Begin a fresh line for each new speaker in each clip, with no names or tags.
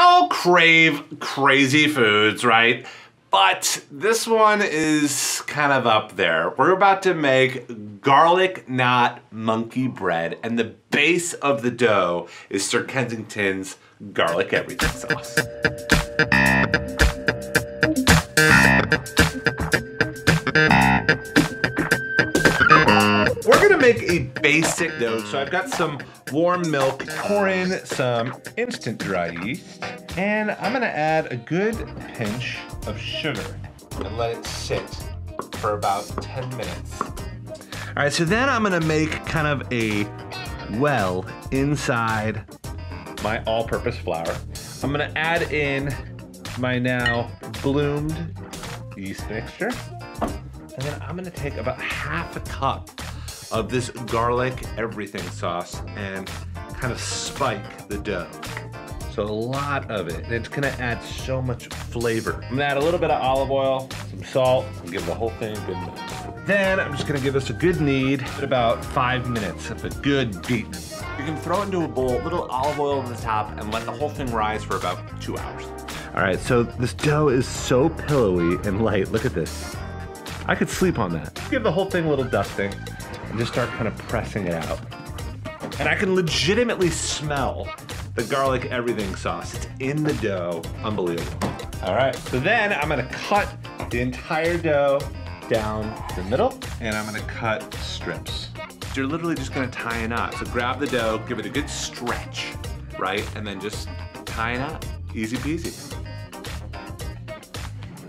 all crave crazy foods, right? But this one is kind of up there. We're about to make garlic knot monkey bread, and the base of the dough is Sir Kensington's garlic everything sauce. We're gonna make a basic dough. So I've got some warm milk, pour in some instant dry yeast, and I'm gonna add a good pinch of sugar and let it sit for about 10 minutes. All right, so then I'm gonna make kind of a well inside my all-purpose flour. I'm gonna add in my now bloomed yeast mixture. And then I'm gonna take about half a cup of this garlic everything sauce and kind of spike the dough. So a lot of it. And it's gonna add so much flavor. I'm gonna add a little bit of olive oil, some salt, and give the whole thing a good mix. Then I'm just gonna give this a good knead at about 5 minutes of a good beat. You can throw it into a bowl, little olive oil on the top, and let the whole thing rise for about 2 hours. All right, so this dough is so pillowy and light. Look at this. I could sleep on that. Give the whole thing a little dusting and just start kind of pressing it out. And I can legitimately smell the garlic everything sauce. It's in the dough, unbelievable. All right, so then I'm gonna cut the entire dough down the middle, and I'm gonna cut strips. You're literally just gonna tie a knot. So grab the dough, give it a good stretch, right? And then just tie a knot, easy peasy.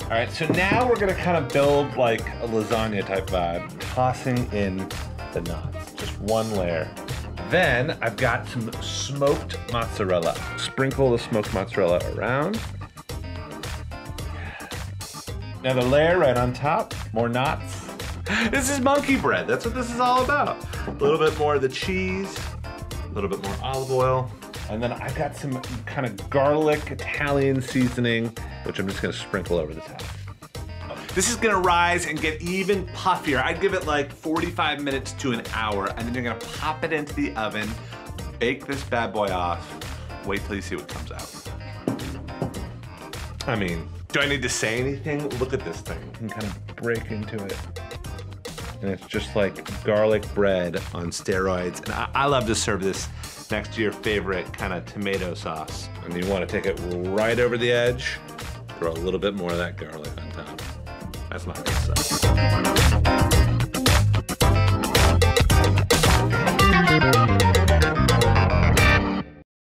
All right, so now we're gonna kind of build like a lasagna type vibe, tossing in the knots, just one layer. Then I've got some smoked mozzarella. Sprinkle the smoked mozzarella around. Another layer right on top, more knots. This is monkey bread, that's what this is all about. A little bit more of the cheese, a little bit more olive oil, and then I've got some kind of garlic Italian seasoning, which I'm just gonna sprinkle over the top. This is gonna rise and get even puffier. I'd give it like 45 minutes to an hour, and then you're gonna pop it into the oven, bake this bad boy off, wait till you see what comes out. I mean, do I need to say anything? Look at this thing. You can kind of break into it. And it's just like garlic bread on steroids. And I love to serve this next to your favorite kind of tomato sauce. And you want to take it right over the edge, throw a little bit more of that garlic on top. That's not good stuff.